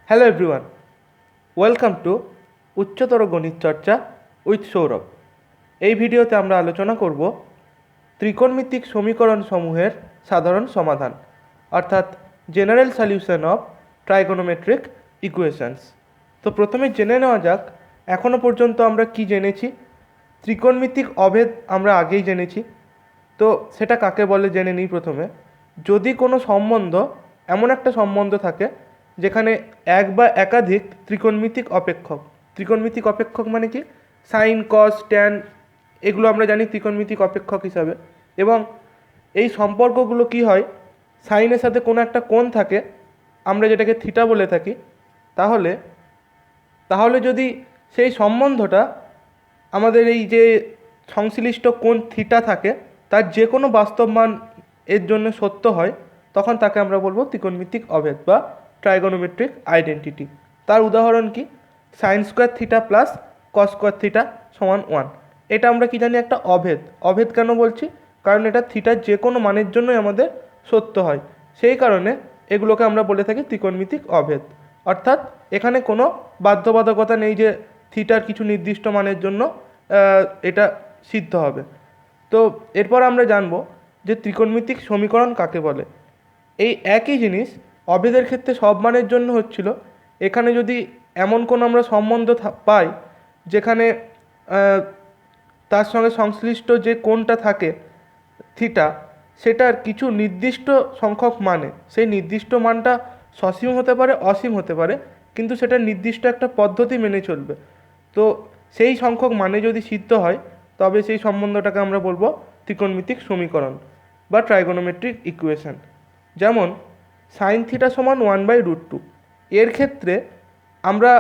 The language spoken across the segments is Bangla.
হ্যালো এভরিওয়ান, ওয়েলকাম টু উচ্চতর গণিত চর্চা উইথ সৌরভ। এই ভিডিওতে আমরা আলোচনা করব ত্রিকোণমিতিক সমীকরণ সমূহের সাধারণ সমাধান, অর্থাৎ general solution of trigonometric equations. তো প্রথমে জেনে নেওয়া যাক এখনও পর্যন্ত আমরা কি জেনেছি। ত্রিকোণমিতিক অভেদ আমরা আগেই জেনেছি, তো সেটা কাকে বলে জেনে নিই। প্রথমে, যদি কোনো সম্বন্ধ এমন একটা সম্বন্ধ থাকে যেখানে এক বা একাধিক ত্রিকোণমিতিক অপেক্ষক মানে কি, সাইন, কস, ট্যান, এগুলো আমরা জানি ত্রিকোণমিতিক অপেক্ষক হিসাবে। এবং এই সম্পর্কগুলো কি হয়, সাইনের সাথে কোনো একটা কোণ থাকে, আমরা যেটাকে থিটা বলে থাকি। তাহলে যদি সেই সম্বন্ধটা আমাদের এই যে সংশ্লিষ্ট কোণ থিটা থাকে তার যে কোনো বাস্তব মান এর জন্য সত্য হয়, তখন তাকে আমরা বলবো ত্রিকোণমিতিক অভেদ বা ট্রাইগোনোমেট্রিক আইডেন্টিটি। তার উদাহরণ কি, sine square theta plus cos square theta সমান 1। এটা আমরা কি জানি, একটা অভেদ। অভেদ কেন বলছি, কারণ এটা থিটার যে কোনো মানের জন্যই আমাদের সত্য হয়, সেই কারণে এগুলোকে আমরা বলে থাকি ত্রিকোণমিতিক অভেদ। অর্থাৎ এখানে কোনো বাধ্যবাধকতা নেই যে থিটার কিছু নির্দিষ্ট মানের জন্য এটা সিদ্ধ হবে। তো এরপর আমরা জানব যে ত্রিকোণমিতিক সমীকরণ কাকে বলে। এই একই জিনিস অভেদের ক্ষেত্রে সব মানের জন্য হচ্ছিল। এখানে যদি এমন কোনো আমরা সম্বন্ধ পাই যেখানে তার সঙ্গে সংশ্লিষ্ট যে কোণটা থাকে থিটা, সেটার কিছু নির্দিষ্ট সংখ্যক মানে, সেই নির্দিষ্ট মানটা সসীম হতে পারে, অসীম হতে পারে, কিন্তু সেটা নির্দিষ্ট একটা পদ্ধতি মেনে চলবে। তো সেই সংখ্যক মানে যদি সিদ্ধ হয়, তবে সেই সম্বন্ধটাকে আমরা বলবো ত্রিকোণমিতিক সমীকরণ বা ট্রাইগোনোমেট্রিক ইকুয়েশন। যেমন সাইন থিটা সমান 1/√2। এর ক্ষেত্রে আমরা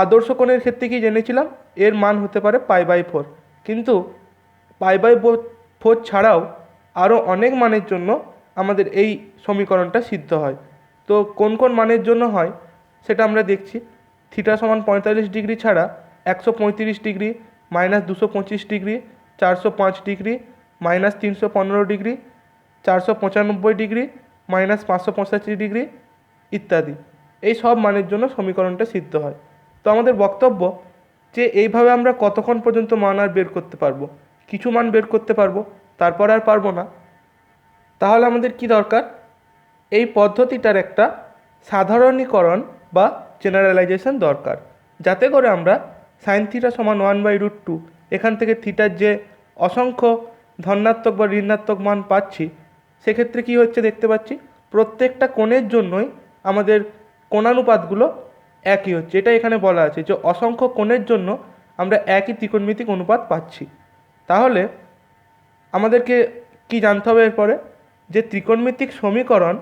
আদর্শ কোণের ক্ষেত্রে কি জেনেছিলাম, এর মান হতে পারে π/4। কিন্তু π/4 ছাড়াও আরও অনেক মানের জন্য আমাদের এই সমীকরণটা সিদ্ধ হয়। তো কোন কোন মানের জন্য হয় সেটা আমরা দেখছি। থিটা সমান 45 ডিগ্রি ছাড়া 135 degree, -225 degree, 405 degree, -315 degree, 495 degree, -585 degree ইত্যাদি, এই সব মানের জন্য সমীকরণটা সিদ্ধ হয়। তো আমাদের বক্তব্য যে এইভাবে আমরা কতক্ষণ পর্যন্ত মান আর বের করতে পারবো, কিছু মান বের করতে পারবো, তারপর আর পারবো না। তাহলে আমাদের কি দরকার, এই পদ্ধতিটার একটা সাধারণীকরণ বা জেনারেলাইজেশন দরকার, যাতে করে আমরা সাইন থিটা সমান 1/√2 এখান থেকে থিটার যে অসংখ্য ধনাত্মক বা ঋণাত্মক মান পাচ্ছি, সেক্ষেত্রে কি হচ্ছে দেখতে পাচ্ছি, প্রত্যেকটা কোণের জন্যই আমাদের কোণানুপাতগুলো একই হচ্ছে। এটা এখানে বলা আছে যে অসংখ্য কোণের জন্য আমরা একই ত্রিকোণমিতিক অনুপাত পাচ্ছি। তাহলে আমাদেরকে কি জানতে হবে এরপরে, যে ত্রিকোণমিতিক সমীকরণ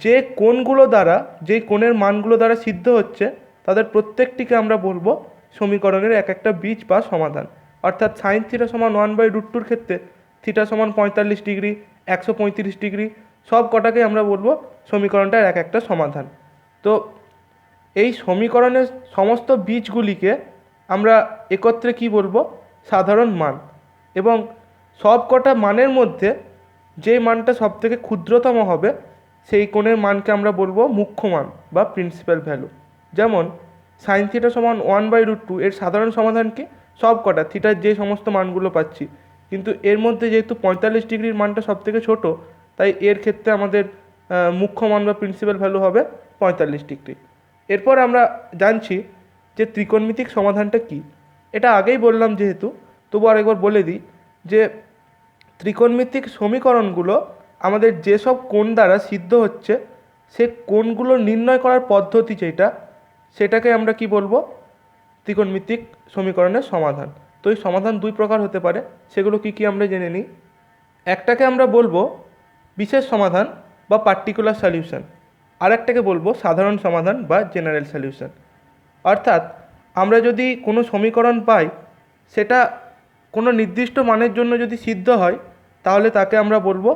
যে কোণগুলো দ্বারা, যেই কোণের মানগুলো দ্বারা সিদ্ধ হচ্ছে, তাদের প্রত্যেকটিকে আমরা বলবো সমীকরণের এক একটা বীজ বা সমাধান। অর্থাৎ সাইন থিটা সমান 1/√2 ক্ষেত্রে থিটা সমান 45 ডিগ্রি, 135 ডিগ্রি, সব কটাকে আমরা বলবো সমীকরণটার এক একটা সমাধান। তো এই সমীকরণের সমস্ত বীজগুলিকে আমরা একত্রে কি বলবো, সাধারণ মান। এবং সব কটা মানের মধ্যে যে মানটা সবথেকে ক্ষুদ্রতম হবে, সেই কোণের মানকে আমরা বলবো মুখ্য মান বা প্রিন্সিপাল ভ্যালু। যেমন সাইন থিটা সমান 1/√2 এর সাধারণ সমাধান কি, সব কটা থিটার যে সমস্ত মানগুলো পাচ্ছি, কিন্তু এর মধ্যে যেহেতু 45 ডিগ্রির মানটা সবথেকে ছোট, তাই এর ক্ষেত্রে আমাদের মুখ্য মান বা প্রিন্সিপাল ভ্যালু হবে 45 ডিগ্রি। এরপর আমরা জানছি যে ত্রিকোণমিতিক সমাধানটা কি। এটা আগেই বললাম যেহেতু, তবু আরেকবার বলে দিই যে ত্রিকোণমিতিক সমীকরণগুলো আমাদের যেসব কোণ দ্বারা সিদ্ধ হচ্ছে, সে কোণগুলো নির্ণয় করার পদ্ধতি যেটা, সেটাকে আমরা কি বলবো, ত্রিকোণমিতিক সমীকরণের সমাধান। তো এই সমাধান দুই প্রকার হতে পারে, সেগুলো কি কি আমরা জেনে নিই। একটাকে আমরা বলবো বিশেষ সমাধান বা পার্টিকুলার সলিউশন, আর একটাকে বলবো সাধারণ সমাধান বা জেনারেল সলিউশন। অর্থাৎ আমরা যদি কোনো সমীকরণ পাই, সেটা কোনো নির্দিষ্ট মানের জন্য যদি সিদ্ধ হয়, তাহলে তাকে আমরা বলবো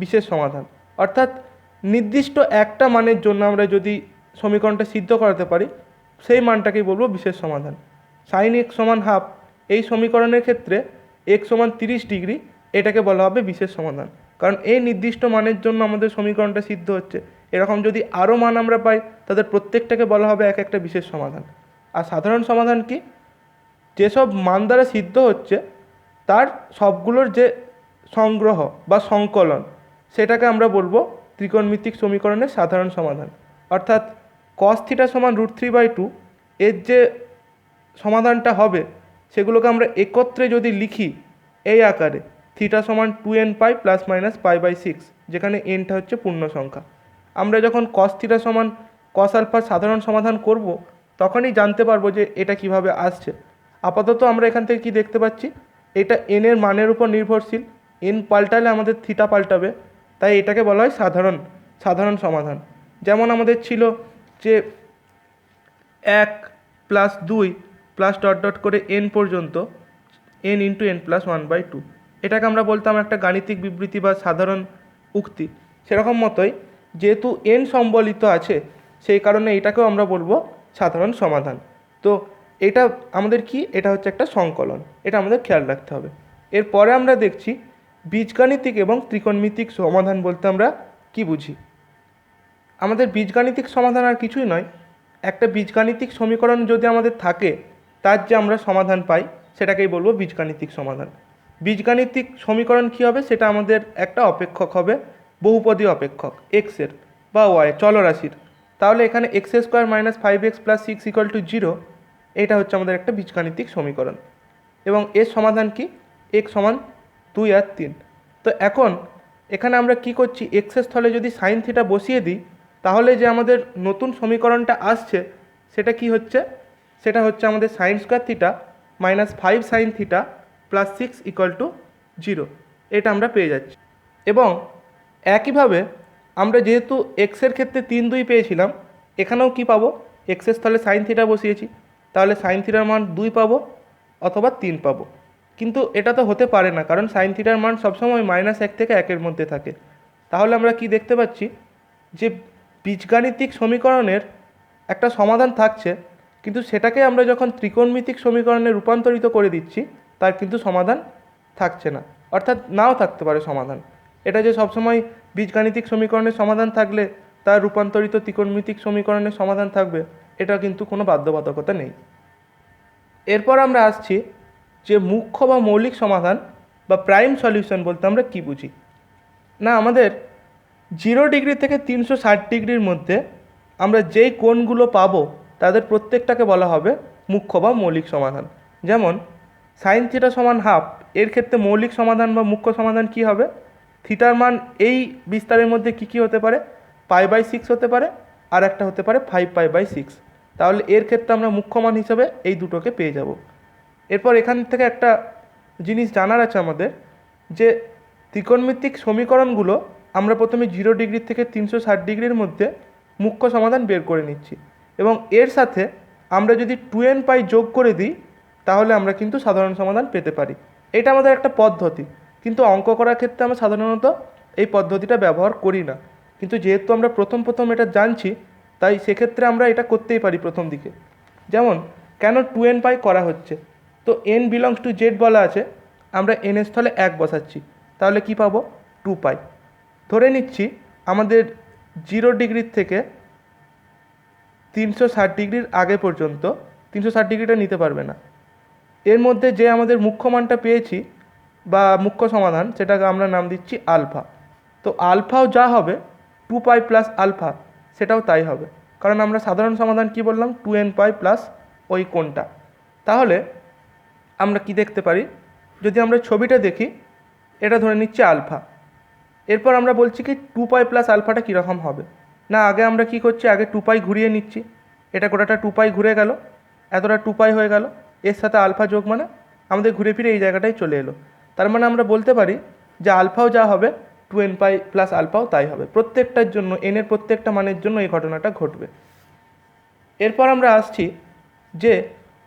বিশেষ সমাধান। অর্থাৎ নির্দিষ্ট একটা মানের জন্য আমরা যদি সমীকরণটা সিদ্ধ করাতে পারি, সেই মানটাকেই বলবো বিশেষ সমাধান। সাইন x সমান হাফ, এই সমীকরণের ক্ষেত্রে x সমান 30 ডিগ্রি, এটাকে বলা হবে বিশেষ সমাধান, কারণ এই নির্দিষ্ট মানের জন্য আমাদের সমীকরণটা সিদ্ধ হচ্ছে। এরকম যদি আরও মান আমরা পাই তাদের প্রত্যেকটাকে বলা হবে এক একটা বিশেষ সমাধান। আর সাধারণ সমাধান কি? যেসব মান দ্বারা সিদ্ধ হচ্ছে তার সবগুলোর যে সংগ্রহ বা সংকলন, সেটাকে আমরা বলবো ত্রিকোণমিতিক সমীকরণের সাধারণ সমাধান। অর্থাৎ cos θ সমান √3/2 এর যে সমাধানটা হবে সেগুলোকে আমরা একত্রে যদি লিখি এই আকারে, থিটা সমান 2nπ ± π/6, যেখানে nটা হচ্ছে পূর্ণ সংখ্যা। আমরা যখন cos θ সমান cos আলফার সাধারণ সমাধান করব তখনই জানতে পারবো যে এটা কিভাবে আসছে। আপাতত আমরা এখান থেকে কি দেখতে পাচ্ছি, এটা n এর মানের উপর নির্ভরশীল, n পাল্টালে আমাদের থিটা পাল্টাবে, তাই এটাকে বলা হয় সাধারণ সমাধান। যেমন আমাদের ছিল যে 1 + 2 + ... করে n পর্যন্ত, n × n + 1/2, এটাকে আমরা বলতাম একটা গাণিতিক বিবৃতি বা সাধারণ উক্তি। সেরকম মতোই যেহেতু n সম্বলিত আছে সেই কারণে এটাকেও আমরা বলবো সাধারণ সমাধান। তো এটা আমাদের কি, এটা হচ্ছে একটা সংকলন, এটা আমাদের খেয়াল রাখতে হবে। এরপরে আমরা দেখছি বীজগাণিতিক এবং ত্রিকোণমিতিক সমাধান বলতে আমরা কি বুঝি। আমাদের বীজগাণিতিক সমাধান আর কিছুই নয়, একটা বীজগাণিতিক সমীকরণ যদি আমাদের থাকে তার যে আমরা সমাধান পাই সেটাকেই বলবো বীজগাণিতিক সমাধান। বীজগাণিতিক সমীকরণ কী হবে, সেটা আমাদের একটা অপেক্ষক হবে, বহুপদী অপেক্ষক এক্সের বা ওয়াই চলরাশির। তাহলে এখানে x² - 5x + 6 = 0, এটা হচ্ছে আমাদের একটা বীজগাণিতিক সমীকরণ। এবং এর সমাধান কি, x সমান 2 আর 3। তো এখন এখানে আমরা কি করছি, এক্সের স্থলে যদি সাইন থিটা বসিয়ে দিই তাহলে যে আমাদের নতুন সমীকরণটা আসছে সেটা কি হচ্ছে, সেটা হচ্ছে আমাদের sin² θ - 5 sin θ + 6 = 0, এটা আমরা পেয়ে যাচ্ছি। এবং একইভাবে আমরা যেহেতু এক্সের ক্ষেত্রে 3, 2 পেয়েছিলাম, এখানেও কি পাবো, এক্সের স্থলে সাইন থিটা বসিয়েছি, তাহলে সাইন থিটার মান 2 পাবো অথবা 3 পাবো। কিন্তু এটা তো হতে পারে না, কারণ সাইন থিটার মান সবসময় -1 থেকে 1 মধ্যে থাকে। তাহলে আমরা কি দেখতে পাচ্ছি যে বীজগাণিতিক সমীকরণের একটা সমাধান থাকছে, কিন্তু সেটাকে আমরা যখন ত্রিকোণমিতিক সমীকরণে রূপান্তরিত করে দিচ্ছি তার কিন্তু সমাধান থাকছে না, অর্থাৎ নাও থাকতে পারে সমাধান। এটা যে সবসময় বীজগাণিতিক সমীকরণের সমাধান থাকলে তার রূপান্তরিত ত্রিকোণমিতিক সমীকরণের সমাধান থাকবে, এটা কিন্তু কোনো বাধ্যবাধকতা নেই। এরপর আমরা আসছি যে মুখ্য বা মৌলিক সমাধান বা প্রাইম সলিউশন বলতে আমরা কি বুঝি। না, আমাদের 0 ডিগ্রি থেকে 360 ডিগ্রির মধ্যে আমরা যেই কোণগুলো পাবো তাদের প্রত্যেকটাকে বলা হবে মুখ্য বা মৌলিক সমাধান। যেমন সাইন থিটা সমান হাফ, এর ক্ষেত্রে মৌলিক সমাধান বা মুখ্য সমাধান কি হবে, থিটার মান এই বিস্তারের মধ্যে কি হতে পারে, π/6 হতে পারে, আর একটা হতে পারে 5π/6। তাহলে এর ক্ষেত্রে আমরা মুখ্য মান হিসেবে এই দুটোকে পেয়ে যাব। এরপর এখান থেকে একটা জিনিস জানার আছে আমাদের, যে ত্রিকোণমিতিক সমীকরণগুলো আমরা প্রথমে 0 ডিগ্রি থেকে 360 ডিগ্রির মধ্যে মুখ্য সমাধান বের করে নিচ্ছি, এবং এর সাথে আমরা যদি 2nπ যোগ করে দিই তাহলে আমরা কিন্তু সাধারণ সমাধান পেতে পারি। এটা আমাদের একটা পদ্ধতি, কিন্তু অঙ্ক করার ক্ষেত্রে আমরা সাধারণত এই পদ্ধতিটা ব্যবহার করি না। কিন্তু যেহেতু আমরা প্রথম এটা জানছি, তাই সেক্ষেত্রে আমরা এটা করতেই পারি প্রথম দিকে। যেমন কেন 2nπ করা হচ্ছে, তো n বিলংস টু z বলা আছে, আমরা n এর স্থলে 1 বসাচ্ছি, তাহলে কি পাবো, 2π। ধরে নিচ্ছি আমাদের 0 ডিগ্রির থেকে 360 ডিগ্রির আগে পর্যন্ত, 360 ডিগ্রিটা নিতে পারবে না, এর মধ্যে যে আমাদের মুখ্য মানটা পেয়েছি বা মুখ্য সমাধান, সেটাকে আমরা নাম দিচ্ছি আলফা। তো আলফাও যা হবে 2π + আলফা সেটাও তাই হবে, কারণ আমরা সাধারণ সমাধান কি বললাম, 2nπ প্লাস ওই কোণটা। তাহলে আমরা কি দেখতে পারি, যদি আমরা ছবিটা দেখি, এটা ধরে নিচ্ছি আলফা। এরপর আমরা বলছি কি 2π + আলফাটা কীরকম হবে, না আগে আমরা কি করছি, আগে 2π ঘুরিয়ে নিচ্ছি, এটা গোটাটা 2π ঘুরে গেল, এতটা 2π হয়ে গেল, এর সাথে আলফা যোগ মানে আমাদের ঘুরে ফিরে এই জায়গাটায় চলে এলো। তার মানে আমরা বলতে পারি যে আলফাও যা হবে 2nπ + আলফাও তাই হবে, প্রত্যেকটার জন্য, n এর প্রত্যেকটা মানের জন্য এই ঘটনাটা ঘটবে। এরপর আমরা আসছি যে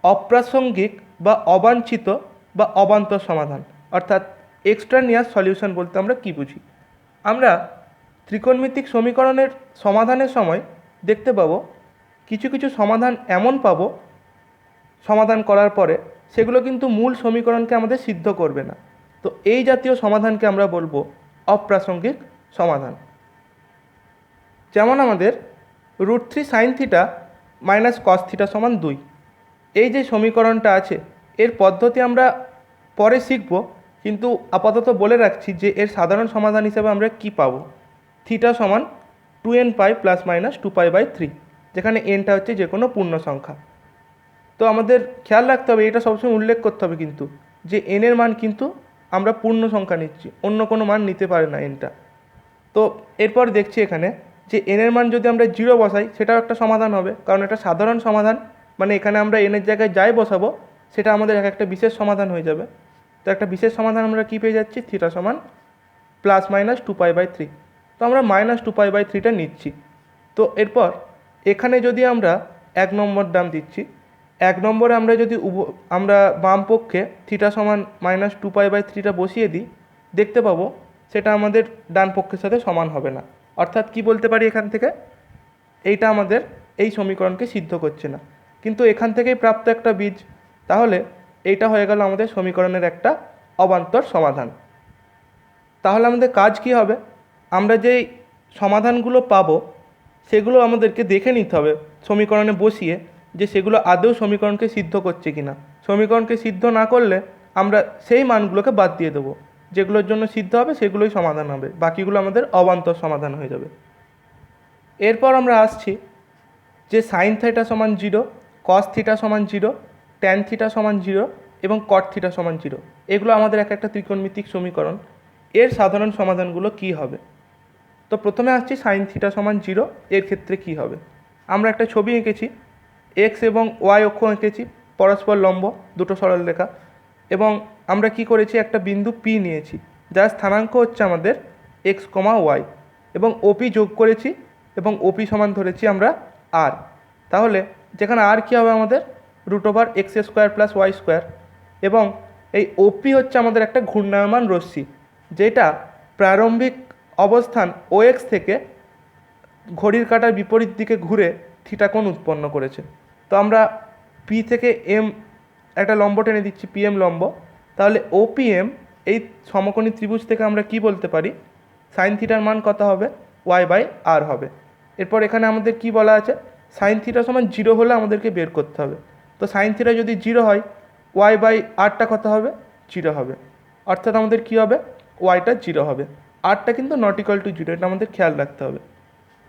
অপ্রাসঙ্গিক বা অবাঞ্ছিত বা অবান্তর সমাধান, অর্থাৎ এক্সট্রানিয়াস সলিউশন বলতে আমরা কি বুঝি। আমরা ত্রিকোণমিতিক সমীকরণের সমাধানের সময় দেখতে পাবো কিছু কিছু সমাধান এমন পাবো সমাধান করার পরে সেগুলো কিন্তু মূল সমীকরণকে আমাদের সিদ্ধ করবে না। তো এই জাতীয় সমাধানকে আমরা বলবো অপ্রাসঙ্গিক সমাধান। যেমন আমাদের √3 sign theta minus cos theta সমান 2, এই যে সমীকরণটা আছে এর পদ্ধতি আমরা পরে শিখব, কিন্তু আপাতত বলে রাখছি যে এর সাধারণ সমাধান হিসেবে আমরা কি পাবো। থিটা সমান 2n পাই প্লাস মাইনাস 2π/3, যেখানে এনটা হচ্ছে যে কোনো পূর্ণ সংখ্যা। তো আমাদের খেয়াল রাখতে হবে, এটা সবসময় উল্লেখ করতে হবে কিন্তু, যে এনের মান কিন্তু আমরা পূর্ণ সংখ্যা নিচ্ছি, অন্য কোনো মান নিতে পারে না এনটা। তো এরপর দেখছি এখানে যে এনের মান যদি আমরা 0 বসাই সেটাও একটা সমাধান হবে, কারণ এটা সাধারণ সমাধান, মানে এখানে আমরা এনের জায়গায় যাই বসাবো সেটা আমাদের একটা বিশেষ সমাধান হয়ে যাবে। তো একটা বিশেষ সমাধান আমরা কী পেয়ে যাচ্ছি, থিটা সমান প্লাস মাইনাস 2π/3। তো আমরা মাইনাস 2π/3টা নিচ্ছি। তো এরপর এখানে যদি আমরা 1 নম্বর দাম দিচ্ছি, 1 নম্বরে আমরা যদি আমরা বাম পক্ষে থিটা সমান মাইনাস 2π/3টা বসিয়ে দিই, দেখতে পাবো সেটা আমাদের ডান পক্ষের সাথে সমান হবে না। অর্থাৎ কি বলতে পারি এখান থেকে, এইটা আমাদের এই সমীকরণকে সিদ্ধ করছে না, কিন্তু এখান থেকেই প্রাপ্ত একটা বীজ, তাহলে এইটা হয়ে গেল আমাদের সমীকরণের একটা অবান্তর সমাধান। তাহলে আমাদের কাজ কি হবে, আমরা যেই সমাধানগুলো পাবো সেগুলো আমাদেরকে দেখে নিতে হবে সমীকরণে বসিয়ে, যে সেগুলো আদৌ সমীকরণকে সিদ্ধ করছে কি না। সমীকরণকে সিদ্ধ না করলে আমরা সেই মানগুলোকে বাদ দিয়ে দেবো, যেগুলোর জন্য সিদ্ধ হবে সেগুলোই সমাধান হবে, বাকিগুলো আমাদের অবান্তর সমাধান হয়ে যাবে। এরপর আমরা আসছি যে সাইন থিটা সমান 0, কস থিটা সমান 0, ট্যান থিটা সমান 0 এবং কট থিটা সমান 0, এগুলো আমাদের একটা ত্রিকোণমিতিক সমীকরণ। এর সাধারণ সমাধানগুলো কি হবে। তো প্রথমে আসছি সাইন থিটা সমান 0, এর ক্ষেত্রে কি হবে। আমরা একটা ছবি এঁকেছি, এক্স এবং ওয়াই অক্ষ এঁকেছি, পরস্পর লম্ব দুটো সরলরেখা, এবং আমরা কি করেছি, একটা বিন্দু পি নিয়েছি যার স্থানাঙ্ক হচ্ছে আমাদের এক্স, ওয়াই, এবং ওপি যোগ করেছি এবং ওপি সমান ধরেছি আমরা আর। তাহলে যেখানে আর কী হবে আমাদের √x² + y², এবং এই ওপি হচ্ছে আমাদের একটা ঘূর্ণায়মান রশ্মি, যেটা প্রারম্ভিক অবস্থান OX থেকে ঘড়ির কাঁটার বিপরীত দিকে ঘুরে থিটা কোণ উৎপন্ন করেছে। তো আমরা পি থেকে এম একটা লম্ব টেনে দিচ্ছি, পিএম লম্ব, তাহলে OPM এই সমকোণী ত্রিভুজ থেকে আমরা কি বলতে পারি, সাইন থিটার মান কত হবে, y/r হবে। এরপর এখানে আমাদের কি বলা আছে, সাইন থিটা সমান 0 হলে আমাদেরকে বের করতে হবে। তো সাইন থিটা যদি 0 হয়, y/rটা কত হবে, 0 হবে, অর্থাৎ আমাদের কি হবে, ওয়াইটা 0 হবে, আরটা কিন্তু নট ইকুয়াল টু 0, এটা আমাদের খেয়াল রাখতে হবে।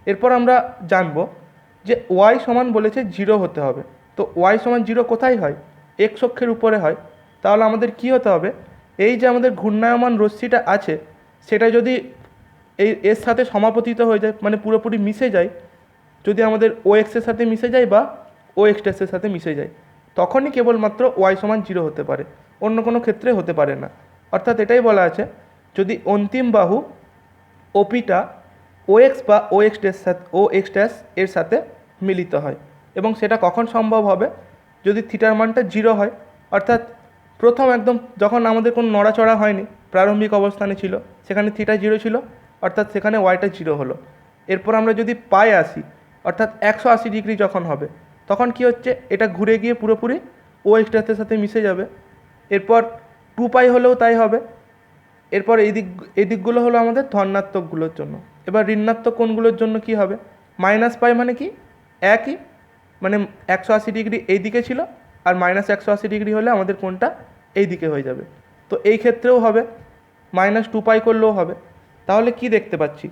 এরপর আমরা জানবো যে ওয়াই সমান বলেছে 0 হতে হবে। তো ওয়াই সমান 0 কোথায় হয়, এক্স অক্ষের উপরে হয়। তাহলে আমাদের কি হতে হবে, এই যে আমাদের ঘূর্ণায়মান রশ্মিটা আছে সেটা যদি এর সাথে সমাপতিত হয়ে যায়, মানে পুরোপুরি মিশে যায়, যদি আমাদের OX-এর সাথে মিশে যায় বা OX' সাথে মিশে যায়, তখনই কেবলমাত্র ওয়াই সমান 0 হতে পারে, অন্য কোনো ক্ষেত্রে হতে পারে না। অর্থাৎ এটাই বলা আছে, যদি অন্তিম বাহু ওপিটা OX বা OX' এর সাথে মিলিত হয়, এবং সেটা কখন সম্ভব হবে, যদি থিটার মানটা 0 হয়, অর্থাৎ প্রথম একদম যখন আমাদের কোনো নড়াচড়া হয়নি, প্রারম্ভিক অবস্থানে ছিল, সেখানে থিটা 0 ছিল, অর্থাৎ সেখানে ওয়াইটা 0 হলো। এরপর আমরা যদি পায়ে আসি, অর্থাৎ 180 ডিগ্রি যখন হবে, তখন কি হচ্ছে, এটা ঘুরে গিয়ে পুরোপুরি OX' সাথে মিশে যাবে। এরপর 2π হলেও তাই হবে। এরপর এই দিকগুলো হলো আমাদের ধনাত্মকগুলোর জন্য। এবার ঋণাত্মক কোণগুলোর জন্য কি হবে, -π মানে কি, একই, মানে 180 ডিগ্রি এই দিকে ছিল, আর -180 ডিগ্রি হলে আমাদের কোণটা এই দিকে হয়ে যাবে। তো এই ক্ষেত্রেও হবে, -2π করলেও হবে। তাহলে কি দেখতে পাচ্ছি,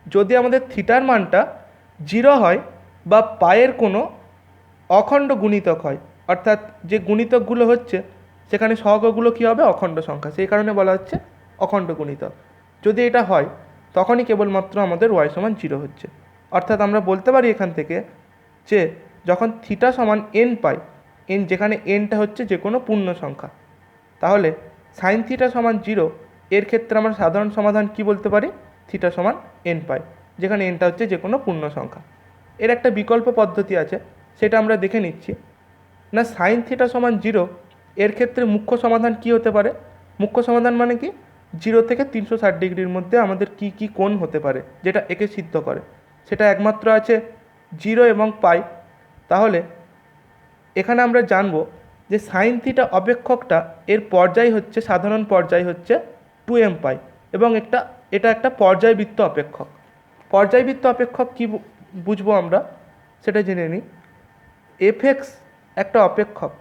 যদি আমাদের থিটার মানটা 0 হয় বা পায়ের কোনো অখণ্ড গুণিতক হয়, অর্থাৎ যে গুণিতকগুলো হচ্ছে সেখানে সহগগুলো কী হবে, অখণ্ড সংখ্যা, সেই কারণে বলা হচ্ছে অখণ্ড গুণিতক। যদি এটা হয় তখনই কেবলমাত্র আমাদের ওয়াই সমান 0 হচ্ছে। অর্থাৎ আমরা বলতে পারি এখান থেকে যে যখন থিটা সমান n পাই, যেখানে nটা হচ্ছে যে কোনো পূর্ণ সংখ্যা, তাহলে সাইন থিটা সমান 0, এর ক্ষেত্রে আমরা সাধারণ সমাধান কি বলতে পারি, থিটা সমান n পাই, যেখানে nটা হচ্ছে যে কোনো পূর্ণ সংখ্যা। এর একটা বিকল্প পদ্ধতি আছে, সেটা আমরা দেখে নিচ্ছি। না, সাইন থিটা সমান 0, এর ক্ষেত্রে মুখ্য সমাধান কি হতে পারে, মুখ্য সমাধান মানে কি, 0 থেকে 360 ডিগ্রির মধ্যে আমাদের কি কি কোণ হতে পারে যেটা একে সিদ্ধ করে, সেটা একমাত্র আছে 0 এবং পাই। তাহলে এখানে আমরা জানবো যে সাইন থিটা অপেক্ষকটা এর পর্যায় হচ্ছে, সাধারণ পর্যায় হচ্ছে 2m পাই, এবং এটা একটা পর্যায়বৃত্ত অপেক্ষক। পর্যায়বৃত্ত অপেক্ষক কী বুঝবো আমরা সেটা জেনে নিই। এফএক্স একটা অপেক্ষক,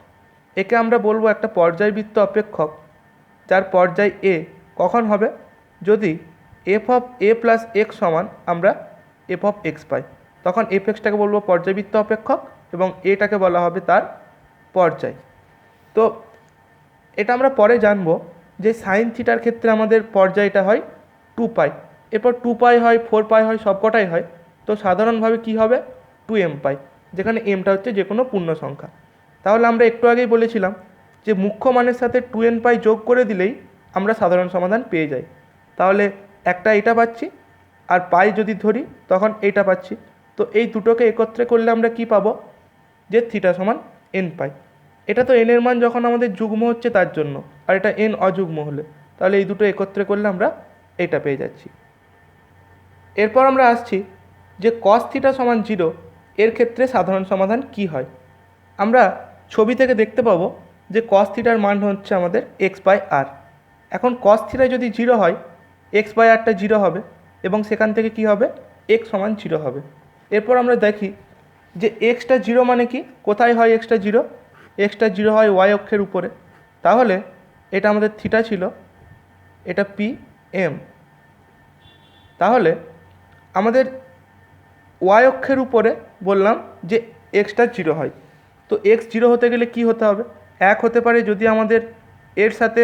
একে আমরা বলবো একটা পর্যায়বৃত্ত অপেক্ষক যার পর্যায় এ কখন হবে, যদি F of A plus x সমান আমরা এফ অফ এক্স পাই, তখন এফএক্সটাকে বলবো পর্যায়বৃত্ত অপেক্ষক এবং এটাকে বলা হবে তার পর্যায়। তো এটা আমরা পরে জানবো যে সাইন থিটার ক্ষেত্রে আমাদের পর্যায়টা হয় 2π, এরপর 2π হয়, 4π হয়, সবকটাই হয়। তো সাধারণভাবে কি হবে 2m পাই, যেখানে এমটা হচ্ছে যে কোনো পূর্ণ সংখ্যা। তাহলে আমরা একটু আগেই বলেছিলাম যে মুখ্য মানের সাথে 2nπ যোগ করে দিলেই আমরা সাধারণ সমাধান পেয়ে যাই। তাহলে একটা এটা পাচ্ছি আর পাই যদি ধরি তখন এইটা পাচ্ছি। তো এই দুটোকে একত্রে করলে আমরা কি পাবো, যে থিটা সমান n পাই। এটা তো n এর মান যখন আমাদের যুগ্ম হচ্ছে তার জন্য, আর এটা n অযুগ্ম হলে, তাহলে এই দুটো একত্রে করলে আমরা এটা পেয়ে যাচ্ছি। এরপর আমরা আসছি যে cos থিটা সমান 0 এর ক্ষেত্রে সাধারণ সমাধান কি হয়। আমরা ছবি থেকে দেখতে পাবো যে cos থিটার মান হচ্ছে আমাদের x/r। এখন cos থিটা যদি 0 হয়, x/rটা 0 হবে এবং সেখান থেকে কি হবে, x সমান 0 হবে। এরপর আমরা দেখি যে এক্সটা 0 মানে কি, কোথায় হয় এক্সটা 0, এক্সটা 0 হয় y অক্ষের উপরে। তাহলে এটা আমাদের থিটা ছিল, এটা pm। তাহলে আমাদের y অক্ষের উপরে বললাম যে এক্সটা 0 হয়। তো এক্স 0 হতে গেলে কি হতে হবে, 1 হতে পারে যদি আমাদের এর সাথে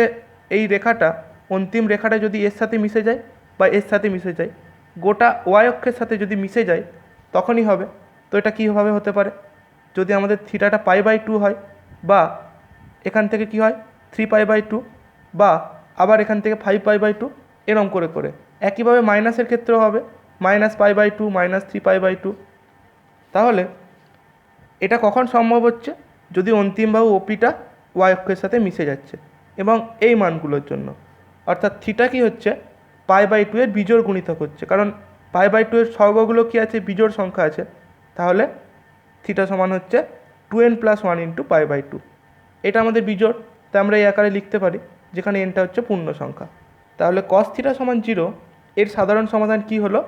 এই রেখাটা, অন্তিম রেখাটা যদি এর সাথে মিশে যায় বা এর সাথে মিশে যায়, গোটা y অক্ষের সাথে যদি মিশে যায় তখনই হবে। তো এটা কীভাবে হতে পারে, যদি আমাদের থিটাটা π/2 হয়, বা এখান থেকে কি হয় 3π/2, বা আবার এখান থেকে 5π/2, এরম করে করে। একইভাবে মাইনাসের ক্ষেত্রেও হবে -π/2 -3π/2। তাহলে এটা কখন সম্ভব হচ্ছে, যদি অন্তিম বাহু ওপিটা y অক্ষের সাথে মিশে যাচ্ছে এবং এই মানগুলোর জন্য, অর্থাৎ থিটা কি হচ্ছে π/2 এর বিজোড় গুণিতক হচ্ছে, কারণ π/2 এর সহগগুলো কি আছে, বিজোড় সংখ্যা আছে। তাহলে থিটা সমান হচ্ছে 2n + 1 × π/2। এটা আমাদের বিজোড়, তাই আমরা এই আকারে লিখতে পারি, যেখানে nটা হচ্ছে পূর্ণ সংখ্যা। তাহলে cos থিটা সমান 0 এর সাধারণ সমাধান কি হলো,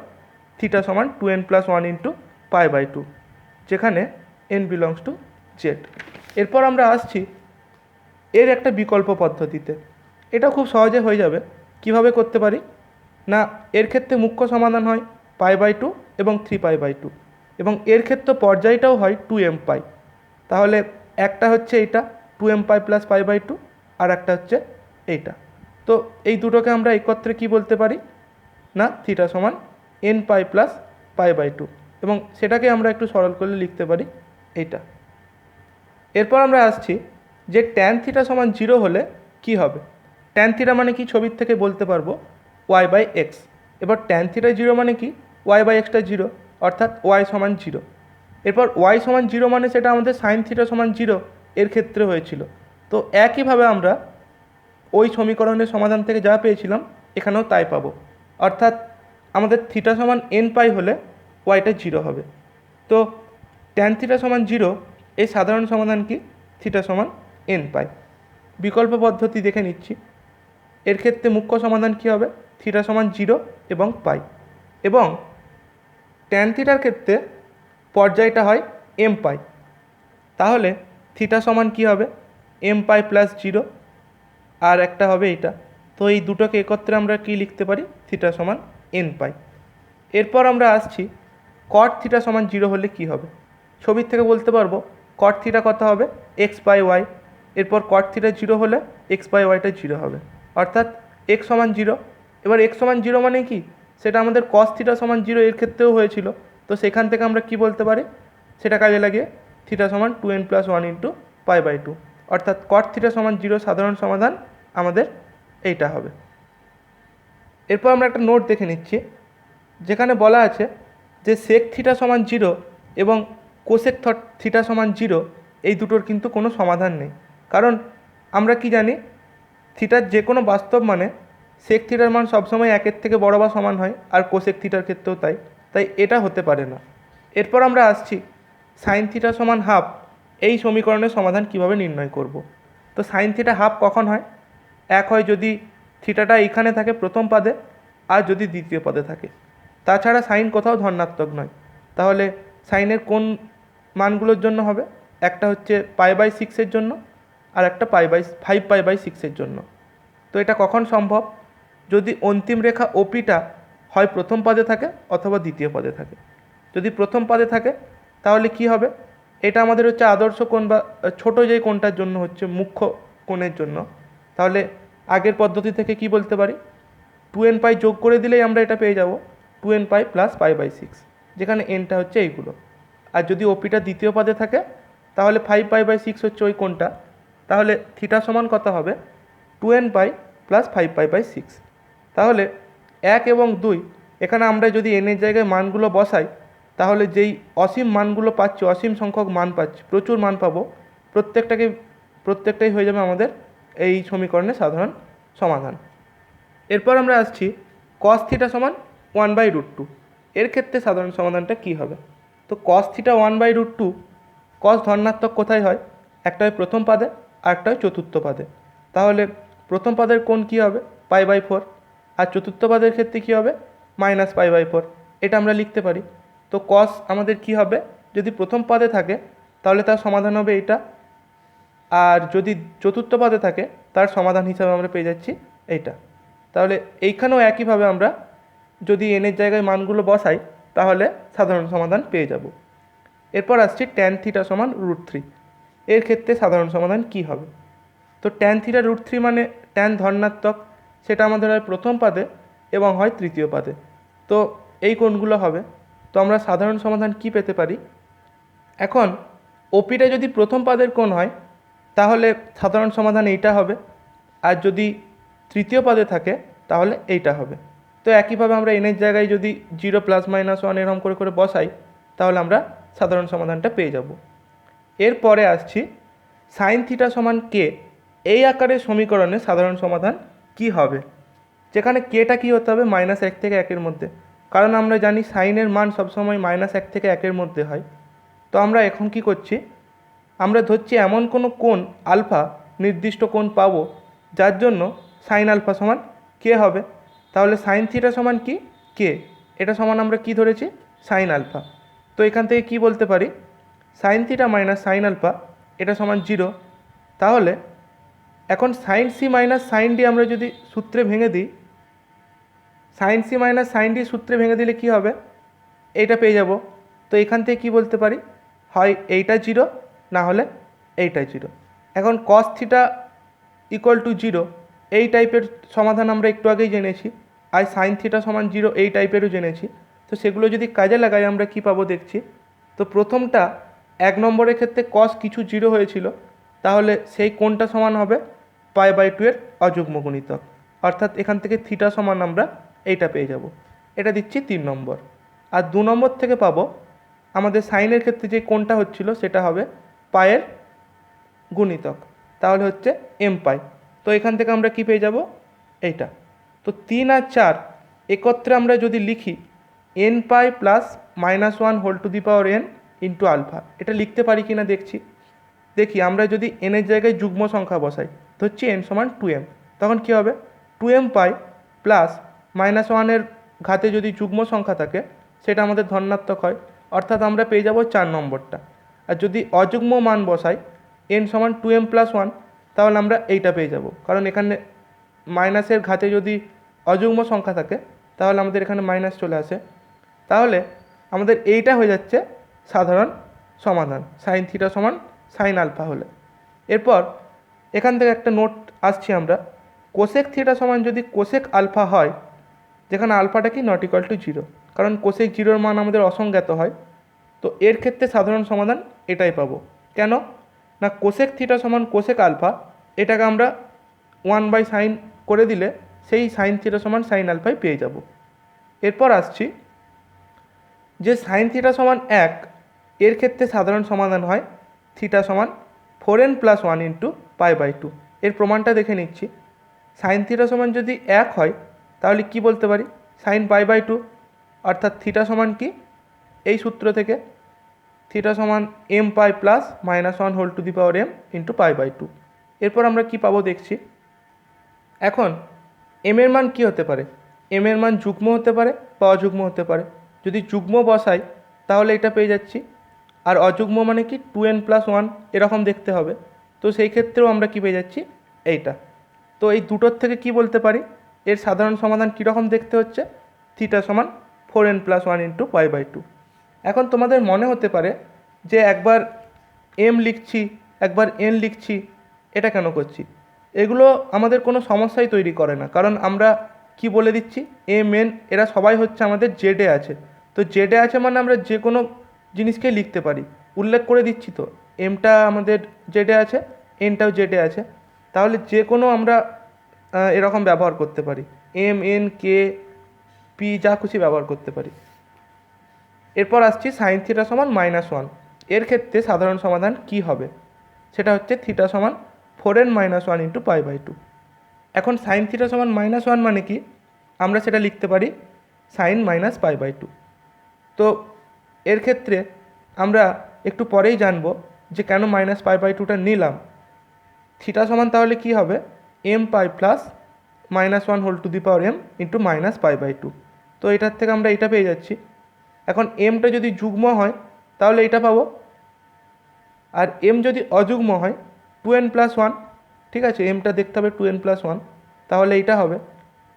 থিটা সমান 2n + 1 × π/2, যেখানে n বিলংস টু z। এরপর আমরা আসছি এর একটা বিকল্প পদ্ধতিতে। এটা খুব সহজে হয়ে যাবে। কিভাবে করতে পারি না, এর ক্ষেত্রে মুখ্য সমাধান হয় π/2 এবং 3π/2, এবং এর ক্ষেত্রে পর্যায়টাও হয় 2mπ। তাহলে একটা হচ্ছে এইটা 2mπ + π/2, আর একটা হচ্ছে এইটা। তো এই দুটোকে আমরা একত্রে কি বলতে পারি না, থিটা সমান nπ + π/2, এবং সেটাকে আমরা একটু সরল করলে লিখতে পারি এইটা। এরপর আমরা আসছি যে ট্যান থিটা সমান 0 হলে কি হবে। ট্যান থিটা মানে কি, ছবির থেকে বলতে পারবো y/x। এবার ট্যান থিটা 0 মানে কি, y/xটা 0, অর্থাৎ y সমান 0। এরপর y সমান 0 মানে সেটা আমাদের সাইন থিটা সমান 0 এর ক্ষেত্রে হয়েছিল। তো একইভাবে আমরা ওই সমীকরণের সমাধান থেকে যা পেয়েছিলাম এখানেও তাই পাবো, অর্থাৎ আমাদের থিটা সমান nπ হলে ওয়াইটা 0 হবে। তো ট্যান থিটা সমান 0 এই সাধারণ সমাধান কি, থিটা সমান nπ। বিকল্প পদ্ধতি দেখে নিচ্ছি। এর ক্ষেত্রে মুখ্য সমাধান কি হবে, থিটা সমান 0 এবং π, এবং ট্যান থিটার ক্ষেত্রে পর্যায়টা হয় mπ। তাহলে থিটা সমান কি হবে, mπ + 0, আর একটা হবে এটা। তো এই দুটোকে একত্রে আমরা কি লিখতে পারি, থিটা সমান nπ। এরপর আমরা আসছি কট থিটা সমান 0 হলে কি হবে। ছবির থেকে বলতে পারবো কট থিটা কত হবে, x/y। এরপর কট থিটা 0 হলে x/yটা 0 হবে, অর্থাৎ x সমান 0। এবার x সমান 0 মানে কি, সেটা আমাদের cos থিটা সমান 0 এর ক্ষেত্রেও হয়েছিল। তো সেখান থেকে আমরা কি বলতে পারি, সেটা কাজে লাগিয়ে থিটা সমান 2n + 1 × π/2, অর্থাৎ কট থিটা সমান 0 সাধারণ সমাধান আমাদের এইটা হবে। এরপর আমরা একটা নোট দেখে নিচ্ছি, যেখানে বলা আছে যে সেক থিটা সমান 0 এবং কোসেক থিটা সমান 0 এই দুটোর কিন্তু কোনো সমাধান নেই। কারণ আমরা কি জানি, থিটার যে কোনো বাস্তব মানে সেক থিটার মান সবসময় 1-এর থেকে বড় বা সমান হয়, আর কোসেক থিটার ক্ষেত্রেও তাই। তাই এটা হতে পারে না। এরপর আমরা আসছি সাইন থিটা সমান হাফ এই সমীকরণের সমাধান কিভাবে নির্ণয় করব। তো সাইন থিটা হাফ কখন হয়, এক হয় যদি থিটাটা এইখানে থাকে প্রথম পদে, আর যদি দ্বিতীয় পদে থাকে। তাছাড়া সাইন কোথাও ধনাত্মক নয়। তাহলে সাইনের কোন মানগুলোর জন্য হবে? একটা হচ্ছে π/6 জন্য, আর একটা 5π/6 জন্য। তো এটা কখন সম্ভব? যদি অন্তিম রেখা ওপিটা হয় প্রথম পদে থাকে অথবা দ্বিতীয় পদে থাকে। যদি প্রথম পদে থাকে তাহলে কি হবে? এটা আমাদের হচ্ছে আদর্শ কোণ বা ছোটো যে কোণটার জন্য হচ্ছে মুখ্য কোণের জন্য। তাহলে আগের পদ্ধতি থেকে কি বলতে পারি, 2nπ যোগ করে দিলেই আমরা এটা পেয়ে যাব 2nπ + π/6, যেখানে nটা হচ্ছে এইগুলো। আর যদি ওপিটা দ্বিতীয় পদে থাকে তাহলে 5π/6 হচ্ছে ওই কোণটা। তাহলে থিটা সমান কত হবে? 2nπ + 5π/6। তাহলে 1 এবং 2 এখানে আমরা যদি এনের জায়গায় মানগুলো বসাই তাহলে যেই অসীম মানগুলো পাচ্ছি, অসীম সংখ্যক মান পাচ্ছি, প্রচুর মান পাবো, প্রত্যেকটাই হয়ে যাবে আমাদের এই সমীকরণের সাধারণ সমাধান। এরপর আমরা আসছি cos থিটা সমান 1/√2। এর ক্ষেত্রে সাধারণ সমাধানটা কি হবে? তো cos থিটা 1/√2, cos ধনাত্মক কোথায় হয়? একটা হয় প্রথম পাদে আর একটা হয় চতুর্থ পাদে। তাহলে প্রথম পাদের কোণ কী হবে? π/4। আর চতুর্থ পাদের ক্ষেত্রে কী হবে? -π/4। এটা আমরা লিখতে পারি। তো cos আমাদের কি হবে? যদি প্রথম পাদে থাকে তাহলে তার সমাধান হবে এইটা, আর যদি চতুর্থ পাদে থাকে তার সমাধান হিসাবে আমরা পেয়ে যাচ্ছি এইটা। তাহলে এইখানেও একইভাবে আমরা যদি এনের জায়গায় মানগুলো বসাই তাহলে সাধারণ সমাধান পেয়ে যাব। এরপর আসছি tan থিটা সমান √3। এর ক্ষেত্রে সাধারণ সমাধান কি হবে? তো tan থিটা √3 মানে tan ধনাত্মক, সেটা আমাদের হয় প্রথম পাদে এবং হয় তৃতীয় পাদে। তো এই কোণগুলো হবে। তো আমরা সাধারণ সমাধান কি পেতে পারি? এখন ওপিটা যদি প্রথম পাদের কোণ হয় তাহলে সাধারণ সমাধান এইটা হবে, আর যদি তৃতীয় পদে থাকে তাহলে এইটা হবে। তো একইভাবে আমরা এনের জায়গায় যদি 0 ± 1 এরকম করে করে বসাই তাহলে আমরা সাধারণ সমাধানটা পেয়ে যাব। এরপরে আসছি সাইন থিটা সমান কে। এই আকারের সমীকরণে সাধারণ সমাধান কি হবে? যেখানে কেটা কী হতে হবে? -1 থেকে 1-এর মধ্যে, কারণ আমরা জানি সাইনের মান সবসময় -1 থেকে 1-এর মধ্যে হয়। তো আমরা এখন কি করছি, আমরা ধরছি এমন কোনো কোণ আলফা, নির্দিষ্ট কোণ পাবো যার জন্য সাইন আলফা সমান কে হবে। তাহলে সাইন থিটা সমান কি? কে। এটা সমান আমরা কি ধরেছি? Sine alpha. তো এখান থেকে কি বলতে পারি? Sine theta minus sine alpha এটা সমান 0। তাহলে এখন sine C minus sine D আমরা যদি সূত্রে ভেঙে দিই, sine C minus sine D সূত্রে ভেঙে দিলে কি হবে? এইটা পেয়ে যাব। তো এখান থেকে কি বলতে পারি? হয় এইটা 0, না হলে এইটা 0। এখন cos থিটা = 0 এই টাইপের সমাধান আমরা একটু আগেই জেনেছি, আর সাইন থিটা সমান 0 এই টাইপেরও জেনেছি। তো সেগুলো যদি কাজে লাগাই আমরা কি পাবো দেখছি। তো প্রথমটা 1 নম্বরের ক্ষেত্রে cos কিছু 0 হয়েছিল, তাহলে সেই কোণটা সমান হবে π/2 এর অযুগ্ম গুণিতক, অর্থাৎ এখান থেকে থিটা সমান আমরা এইটা পেয়ে যাব। এটা দিচ্ছি 3 নম্বর। আর 2 নম্বর থেকে পাবো আমাদের সাইনের ক্ষেত্রে যে কোণটা হচ্ছিল সেটা হবে পায়ের গুণিতক, তাহলে হচ্ছে mπ। তো এখান থেকে আমরা কি পেয়ে যাব? এইটা। তো 3 আর 4 একত্রে আমরা যদি লিখি nπ + -1 n × α, এটা লিখতে পারি কি না দেখি আমরা যদি এনের জায়গায় যুগ্ম সংখ্যা বসাই, ধরছি n সমান 2m, তখন কি হবে? 2mπ + -1 এর ঘাতে যদি যুগ্ম সংখ্যা থাকে সেটা আমাদের ধনাত্মক হয়, অর্থাৎ আমরা পেয়ে যাব 4 নম্বরটা। আর যদি অযুগ্ম মান বসাই n সমান 2m + 1, তাহলে আমরা এইটা পেয়ে যাব, কারণ এখানে মাইনাসের ঘাতে যদি অযুগ্ম সংখ্যা থাকে তাহলে আমাদের এখানে মাইনাস চলে আসে। তাহলে আমাদের এইটা হয়ে যাচ্ছে সাধারণ সমাধান, সাইন থিটা সমান সাইন আলফা হলে। এরপর এখান থেকে একটা নোট আসছি আমরা, কোসেক থিটা সমান যদি কোসেক আলফা হয়, যেখানে আলফাটা কি ≠ 0, কারণ কোসেক 0-এর মান আমাদের অসংজ্ঞাত হয়। তো এর ক্ষেত্রে সাধারণ সমাধান এটাই পাবো। কেন না, কোসেক থিটা সমান কোসেক আলফা, এটাকে আমরা 1/sin করে দিলে সেই সাইন থিটা সমান সাইন আলফাই পেয়ে যাব। এরপর আসছি যে সাইন থিটা সমান 1, এর ক্ষেত্রে সাধারণ সমাধান হয় থিটা সমান 4n + 1 × π/2। এর প্রমাণটা দেখে নিচ্ছি। সাইন থিটা সমান যদি 1 হয় তাহলে কি বলতে পারি? সাইন π/2, অর্থাৎ থিটা সমান কি? এই সূত্র থেকে থিটা সমান mπ + -1 m × π/2। এরপর আমরা কি পাবো দেখছি। এখন m এর মান কি হতে পারে? এম এর মান যুগ্ম হতে পারে বা অযুগ্ম হতে পারে। যদি যুগ্ম বসাই তাহলে এটা পেয়ে যাচ্ছি, আর অযুগ্ম মানে কি 2n+1 এরকম দেখতে হবে। তো সেই ক্ষেত্রেও আমরা কি পেয়ে যাচ্ছি, এইটা। তো এই দুটোর থেকে কি বলতে পারি, এর সাধারণ সমাধান কীরকম দেখতে হচ্ছে, থিটা সমান 4n+1 ইন্টু π/2। এখন তোমাদের মনে হতে পারে যে একবার এম লিখছি একবার এন লিখছি, এটা কেন করছি? এগুলো আমাদের কোনো সমস্যাই তৈরি করে না, কারণ আমরা কি বলে দিচ্ছি, এম এন এরা সবাই হচ্ছে আমাদের জেডে আছে। তো জেডে আছে মানে আমরা যে কোনো জিনিসকে লিখতে পারি, উল্লেখ করে দিচ্ছি তো, এমটা আমাদের জেডে আছে, এনটাও জেডে আছে, তাহলে যে কোনো আমরা এরকম ব্যবহার করতে পারি, এম এন কে পি যা খুশি ব্যবহার করতে পারি। এরপর আসছি সাইন থিটা সমান -1। এর ক্ষেত্রে সাধারণ সমাধান কি হবে, সেটা হচ্ছে থিটা সমান 4n-1 ইন্টু π/2। এখন সাইন থিটা সমান -1 মানে কি, আমরা সেটা লিখতে পারি সাইন মাইনাস π/2। তো এর ক্ষেত্রে আমরা একটু পরেই জানবো যে কেন -π/2টা নিলাম। থিটা সমান তাহলে কি হবে, m pi plus -1 whole to the power m into -π/2। তো এটার থেকে আমরা এটা পেয়ে যাচ্ছি। এখন এমটা যদি যুগ্ম হয় তাহলে এটা পাবো, আর এম যদি অযুগ্ম হয় 2n+1, ঠিক আছে, এমটা দেখতে হবে 2n+1, তাহলে এইটা হবে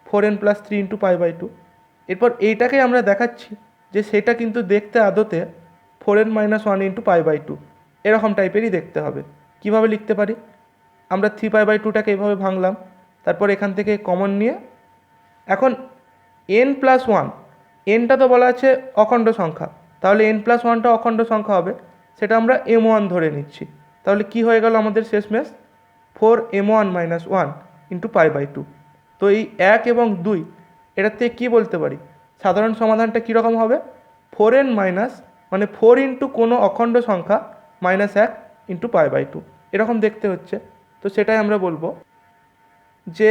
4n+3 ইন্টু π/2। এরপর এইটাকে আমরা দেখাচ্ছি যে সেটা কিন্তু দেখতে আদতে 4n-1 ইন্টু π/2 এরকম টাইপেরই দেখতে হবে। কিভাবে লিখতে পারি, আমরা 3π/2টাকে এভাবে ভাঙলাম, তারপর এখান থেকে কমন নিয়ে, এখন n+1, এনটা তো বলা আছে অখণ্ড সংখ্যা, তাহলে n+1টা অখণ্ড সংখ্যা হবে, সেটা আমরা m1 ধরে নিচ্ছি। তাহলে কি হয়ে গেল আমাদের শেষমেশ, 4m1-1 ইন্টু π/2। তো এই 1 এবং 2 এটার থেকে কী বলতে পারি, সাধারণ সমাধানটা কীরকম হবে, 4n মাইনাস মানে 4 ইন্টু কোনো অখণ্ড সংখ্যা -1 ইন্টু π/2 এরকম দেখতে হচ্ছে। তো সেটাই আমরা বলবো যে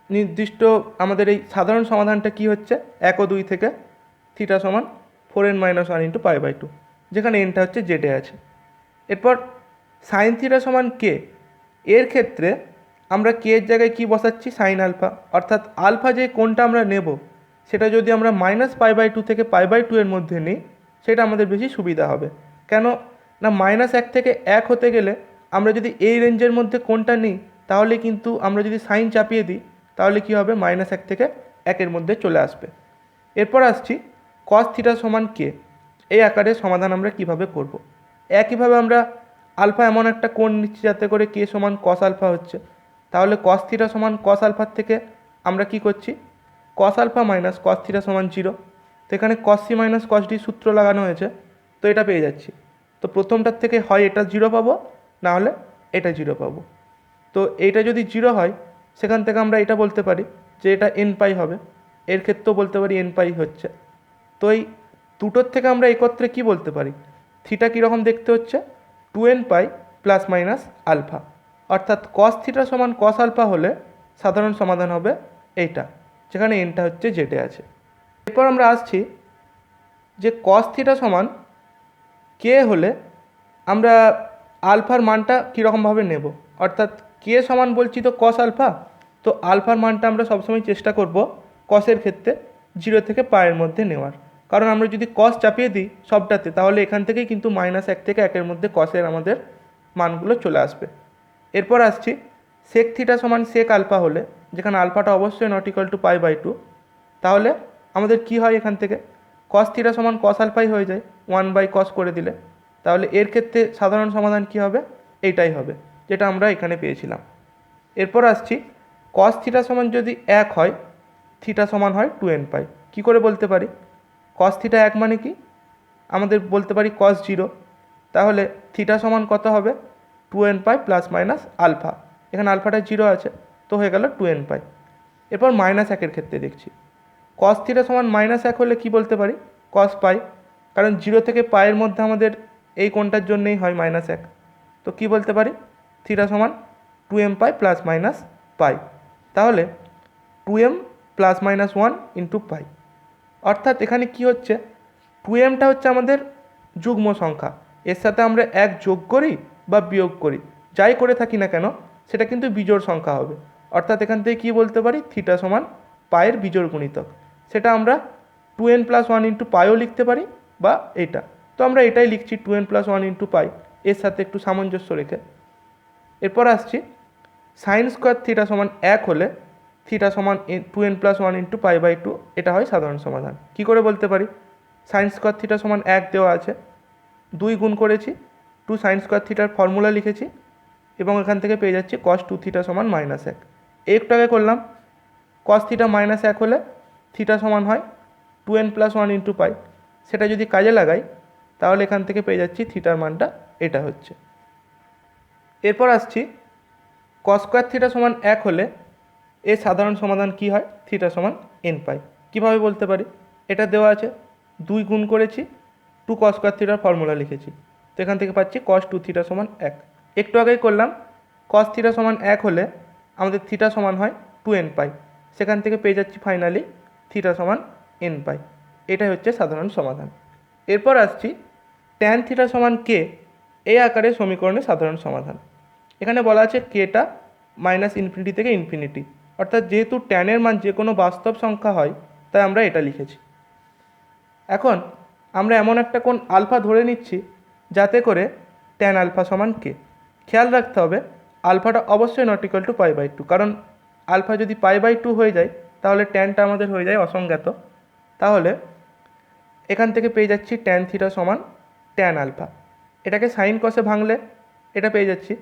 নির্দিষ্ট আমাদের এই সাধারণ সমাধানটা কি হচ্ছে, 1 ও 2 থেকে থিটা সমান 4n-1 ইন্টু π/2, যেখানে এনটা হচ্ছে জেডে আছে। এরপর সাইন থিটা সমান কে, এর ক্ষেত্রে আমরা কে এর জায়গায় কি বসাচ্ছি, সাইন আলফা, অর্থাৎ আলফা যে কোণটা আমরা নেব সেটা যদি আমরা -π/2 থেকে π/2 এর মধ্যে নিই সেটা আমাদের বেশি সুবিধা হবে। কেন না, -1 থেকে 1 হতে গেলে আমরা যদি এই রেঞ্জের মধ্যে কোণটা নিই তাহলে কিন্তু আমরা যদি সাইন চাপিয়ে দিই তাহলে কি হবে, -1 থেকে 1-এর মধ্যে চলে আসবে। এরপর আসছি কস থিটা সমান কে, এই আকারে সমাধান আমরা কিভাবে করব। একইভাবে আমরা আলফা এমন একটা কোণ নিচ্ছি যাতে করে কে সমান কস আলফা হচ্ছে, তাহলে কস থিটা সমান কস আলফার থেকে আমরা কি করছি, cos alpha minus cos theta সমান 0। তো এখানে cos C minus cos D সূত্র লাগানো হয়েছে, তো এটা পেয়ে যাচ্ছি। তো প্রথমটার থেকে হয় এটা 0 পাবো, না হলে এটা 0 পাবো। তো এইটা যদি 0 হয় সেখান থেকে আমরা এটা বলতে পারি যে এটা n π হবে, এর ক্ষেত্রেও বলতে পারি n π হচ্ছে। তো এই দুটোর থেকে আমরা একত্রে কি বলতে পারি, থিটা কীরকম দেখতে হচ্ছে, 2n π প্লাস মাইনাস আলফা, অর্থাৎ কস থিটা সমান কস আলফা হলে সাধারণ সমাধান হবে এইটা, যেখানে এনটা হচ্ছে জেডে আছে। এরপর আমরা আসছি যে কস থিটা সমান কে হলে আমরা আলফার মানটা কীরকমভাবে নেব, অর্থাৎ কে সমান বলছি তো কস আলফা, তো আলফার মানটা আমরা সবসময় চেষ্টা করব কসের ক্ষেত্রে 0 থেকে পায়ের মধ্যে নেওয়ার, কারণ আমরা যদি কস চাপিয়ে দিই সবটাতে তাহলে এখান থেকেই কিন্তু -1 থেকে 1-এর মধ্যে কসের আমাদের মানগুলো চলে আসবে। এরপর আসছি সেক থিটা সমান সেক আলফা হলে, যেখানে আলফাটা অবশ্যই নট ইকুয়াল টু π/2, তাহলে আমাদের কি হয়, এখান থেকে কস থিটা সমান কস আলফাই হয়ে যায় 1/cos করে দিলে, তাহলে এর ক্ষেত্রে সাধারণ সমাধান কি হবে, এইটাই হবে যেটা আমরা এখানে পেয়েছিলাম। এরপর আসছি কস থিটা সমান যদি 1 হয়, থিটা সমান হয় 2n π। কী করে বলতে পারি, কস থিটা 1 মানে কি, আমাদের বলতে পারি কস 0, তাহলে থিটা সমান কত হবে, 2n π প্লাস মাইনাস আলফা, এখানে আলফাটা 0 আছে তো হয়ে গেল 2n π। এরপর -1-এর ক্ষেত্রে দেখছি, কস থিটা সমান -1 হলে কি বলতে পারি, কস π, কারণ 0 থেকে পায়ের মধ্যে আমাদের এই কোণটার জন্যই হয় -1, তো কি বলতে পারি, থিটা সমান 2m π প্লাস মাইনাস পাই, তাহলে 2m প্লাস মাইনাস 1 ইন্টু পাই, অর্থাৎ এখানে কি হচ্ছে, 2mটা হচ্ছে আমাদের যুগ্ম সংখ্যা, এর সাথে আমরা 1 যোগ করি বা বিয়োগ করি, যাই করে থাকি না কেন সেটা কিন্তু বিজোড় সংখ্যা হবে, অর্থাৎ এখান থেকে কী বলতে পারি, থিটা সমান পায়ের বিজোড় গুণিতক। সেটা আমরা 2n+1 ইন্টু পাইও লিখতে পারি বা এটা। তো আমরা এটাই লিখছি 2n+1 ইন্টু পাই, এর সাথে একটু সামঞ্জস্য রেখে। এরপর আসছি সাইন স্কোয়ার থিটা সমান 1 হলে থিটা সমান 2n+1 ইন্টু পাই/2, এটা হয় সাধারণ সমাধান। কি করে বলতে পারি? সাইন স্কোয়ার থিটা সমান 1 দেওয়া আছে, 2 গুণ করেছি, 2 সাইন স্কোয়ার থিটার ফর্মুলা লিখেছি এবং এখান থেকে পেয়ে যাচ্ছি cos 2 থিটা সমান -1। একটু আগে করলাম cos থিটা -1 হলে থিটা সমান হয় 2n+1 ইন্টু পাই। সেটা যদি কাজে লাগাই তাহলে এখান থেকে পেয়ে যাচ্ছি থিটার মানটা এটা হচ্ছে। এরপর আসছি cos স্কোয়ার থিটা সমান 1 হলে এর সাধারণ সমাধান কি হয়? থিটা সমান n পাই। কীভাবে বলতে পারি? এটা দেওয়া আছে, 2 গুণ করেছি, 2 cos স্কোয়ার থিটার ফর্মুলা লিখেছি, তো এখান থেকে পাচ্ছি cos 2 থিটা সমান 1। একটু আগেই করলাম cos থিটা সমান 1 হলে আমাদের থিটা সমান হয় 2n পাই, সেখান থেকে পেয়ে যাচ্ছি ফাইনালি থিটা সমান n পাই। এটাই হচ্ছে সাধারণ সমাধান। এরপর আসছি tan থিটা সমান k, এই আকারে সমীকরণের সাধারণ সমাধান। এখানে বলা আছে কেটা -ইনফিনিটি থেকে ইনফিনিটি, অর্থাৎ যেহেতু ট্যানের মান যে কোনো বাস্তব সংখ্যা হয় তাই আমরা এটা লিখেছি। এখন আমরা এমন একটা কোণ আলফা ধরে নিচ্ছি যাতে করে ট্যান আলফা সমান কে। খেয়াল রাখতে হবে আলফাটা অবশ্যই নট ইকুয়াল টু পাই/2, কারণ আলফা যদি পাই/2 হয়ে যায় তাহলে ট্যানটা আমাদের হয়ে যায় অসংজ্ঞাত। তাহলে এখান থেকে পেয়ে যাচ্ছি ট্যান থিটা সমান ট্যান আলফা। এটাকে সাইন কসে ভাঙলে এটা পেয়ে যাচ্ছি।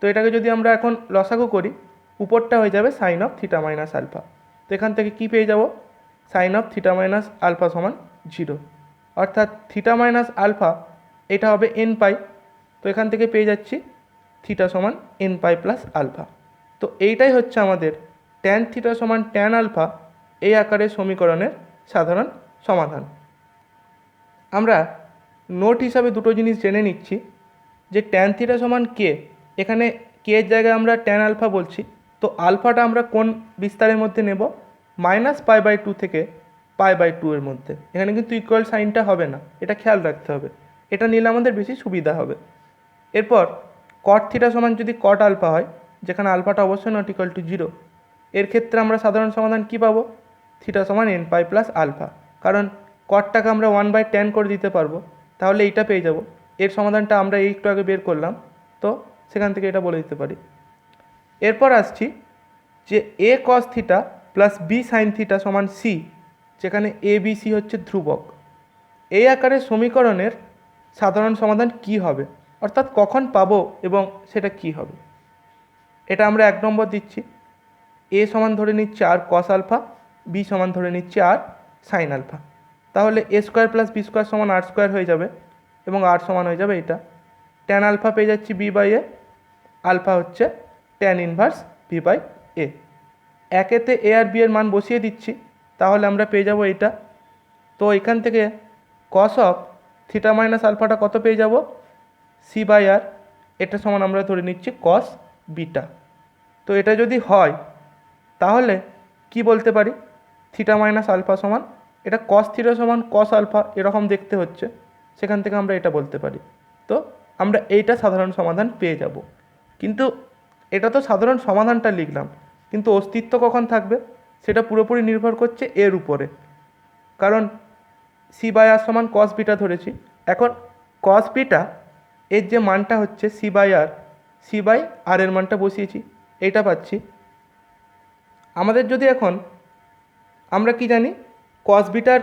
তো এটাকে যদি আমরা এখন লসাগু করি, উপরটা হয়ে যাবে sine of theta minus alpha. তো এখান থেকে কি পেয়ে যাব? Sine of theta minus alpha সমান 0, অর্থাৎ থিটা মাইনাস আলফা এটা হবে n পাই। তো এখান থেকে পেয়ে যাচ্ছি থিটা সমান n পাই প্লাস আলফা। তো এইটাই হচ্ছে আমাদের ট্যান থিটা সমান ট্যান আলফা এই আকারের সমীকরণের সাধারণ সমাধান। আমরা নোট হিসাবে দুটো জিনিস জেনে নিচ্ছি যে ট্যান থিটা সমান কে, এখানে কে এর জায়গায় আমরা ট্যান আলফা বলছি, তো আলফাটা আমরা কোন বিস্তারের মধ্যে নেব? -π/2 থেকে π/2 এর মধ্যে। এখানে কিন্তু ইকুয়াল সাইনটা হবে না, এটা খেয়াল রাখতে হবে, এটা নিলে আমাদের বেশি সুবিধা হবে। এরপর কট থিটা সমান যদি কট আলফা হয়, যেখানে আলফাটা অবশ্যই নট ইকুয়াল টু 0, এর ক্ষেত্রে আমরা সাধারণ সমাধান কি পাবো? থিটা সমান n পাই প্লাস আলফা, কারণ কটটাকে আমরা 1/tan করে দিতে পারবো, তাহলে এইটা পেয়ে যাব। এর সমাধানটা আমরা একটু আগে বের করলাম, তো সেখান থেকে এটা বলে দিতে পারি। এরপর আসছি যে a cos theta plus b sine theta সমান c, যেখানে a b c হচ্ছে ধ্রুবক। এই আকারের সমীকরণের সাধারণ সমাধান কি হবে, অর্থাৎ কখন পাবো এবং সেটা কি হবে? এটা আমরা 1 নম্বর দিচ্ছি, a সমান ধরে নিচ্ছি আর cos আলফা, b সমান ধরে নিচ্ছি আর সাইন আলফা। তাহলে a square plus b square সমান আর স্কোয়ার হয়ে যাবে এবং আর সমান হয়ে যাবে এটা। ট্যান আলফা পেয়ে যাচ্ছি b/a, আলফা হচ্ছে ট্যান ইনভার্স b/a। একেতে a আর b এর মান বসিয়ে দিচ্ছি, তাহলে আমরা পেয়ে যাব এটা। তো এখান থেকে cos অফ থিটা মাইনাস আলফাটা কত পেয়ে যাব? c/r, এটা সমান আমরা ধরে নিচ্ছি cos বিটা। তো এটা যদি হয় তাহলে কি বলতে পারি? থিটা মাইনাস আলফা সমান, এটা cos থিটা সমান cos আলফা এরকম দেখতে হচ্ছে, সেখান থেকে আমরা এটা বলতে পারি। তো আমরা এইটা সাধারণ সমাধান পেয়ে যাব। কিন্তু এটা তো সাধারণ সমাধানটা লিখলাম, কিন্তু অস্তিত্ব কখন থাকবে সেটা পুরোপুরি নির্ভর করছে এর উপরে, কারণ c/r সমান cos বিটা ধরেছি। এখন cos বিটা এর যে মানটা হচ্ছে c/r, c/r এর মানটা বসিয়েছি, এইটা পাচ্ছি। আমাদের যদি এখন আমরা কি জানি cos বিটার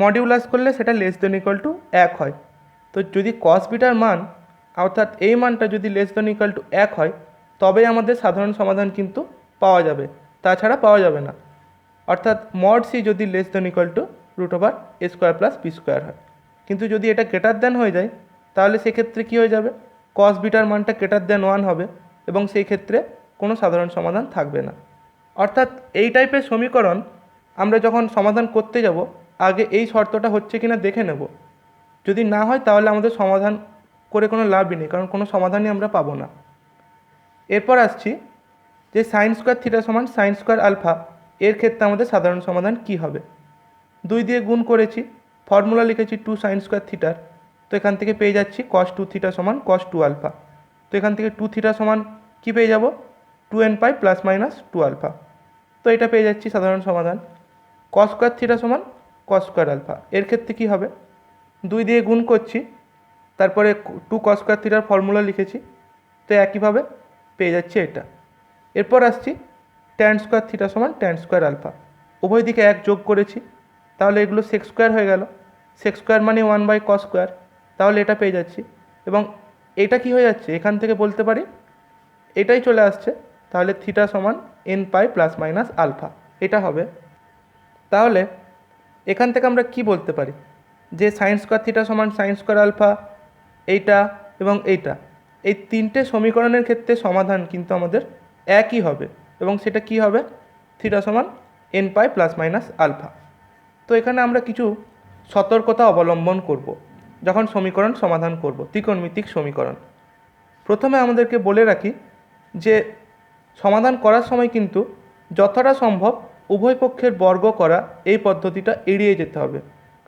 মডিউলাস করলে সেটা লেস দেন ইকুয়াল টু 1 হয়। তো যদি cos বিটার মান অর্থাৎ এই মানটা যদি লেস দেন ইকুয়াল টু 1 হয় তবেই আমাদের সাধারণ সমাধান কিন্তু পাওয়া যাবে, তাছাড়া পাওয়া যাবে না। অর্থাৎ মড c যদি less than equal to √a² plus b² হয়। কিন্তু যদি এটা গ্রেটার দেন হয়ে যায় তাহলে সেক্ষেত্রে কী হয়ে যাবে? cos বিটার মানটা গ্রেটার দেন 1 হবে এবং সেই ক্ষেত্রে কোনো সাধারণ সমাধান থাকবে না। অর্থাৎ এই টাইপের সমীকরণ আমরা যখন সমাধান করতে যাব আগে এই শর্তটা হচ্ছে কিনা দেখে নেব। যদি না হয় তাহলে আমাদের সমাধান করে কোনো লাভই নেই, কারণ কোনো সমাধানই আমরা পাবো না। এরপর আসছি যে সাইন স্কোয়ার থিটা সমান সাইন স্কোয়ার আলফা, এর ক্ষেত্রে আমাদের সাধারণ সমাধান কি হবে? 2 দিয়ে গুণ করেছি, ফর্মুলা লিখেছি 2 সাইন স্কোয়ার থিটার, তো এখান থেকে পেয়ে যাচ্ছি cos 2 থিটা সমান cos 2 আলফা। তো এখান থেকে 2 থিটা সমান কী পেয়ে যাব? 2n পাই প্লাস মাইনাস 2 আলফা। তো এটা পেয়ে যাচ্ছি সাধারণ সমাধান। কস স্কোয়ার থিটা সমান কস স্কোয়ার আলফা। এর ক্ষেত্রে কী হবে, 2 দিয়ে গুণ করছি, তারপরে 2 কস স্কোয়ার থিটার ফর্মুলা লিখেছি, তো একইভাবে পেয়ে যাচ্ছি এটা। এরপর আসছি ট্যান স্কোয়ার থিটা সমান ট্যান স্কোয়ার আলফা। উভয় দিকে 1 যোগ করেছি, তাহলে এগুলো সেক স্কোয়ার হয়ে গেল। সেক স্কোয়ার মানে 1/cos স্কোয়ার, তাহলে এটা পেয়ে যাচ্ছি। এবং এটা কি হয়ে যাচ্ছে, এখান থেকে বলতে পারি এটাই চলে আসছে, তাহলে থিটা সমান n π প্লাস মাইনাস আলফা, এটা হবে। তাহলে এখান থেকে আমরা কি বলতে পারি যে সাইন স্কোয়ার থিটা সমান সাইন স্কোয়ার আলফা, এইটা এবং এইটা, এই তিনটে সমীকরণের ক্ষেত্রে সমাধান কিন্তু আমাদের একই হবে, এবং সেটা কি হবে, থিটা সমান n π প্লাস মাইনাস আলফা। তো এখানে আমরা কিছু সতর্কতা অবলম্বন করব যখন সমীকরণ সমাধান করব, ত্রিকোণমিতিক সমীকরণ। প্রথমে আমাদেরকে বলে রাখি যে সমাধান করার সময় কিন্তু যতটা সম্ভব উভয় পক্ষের বর্গ করা এই পদ্ধতিটা এড়িয়ে যেতে হবে,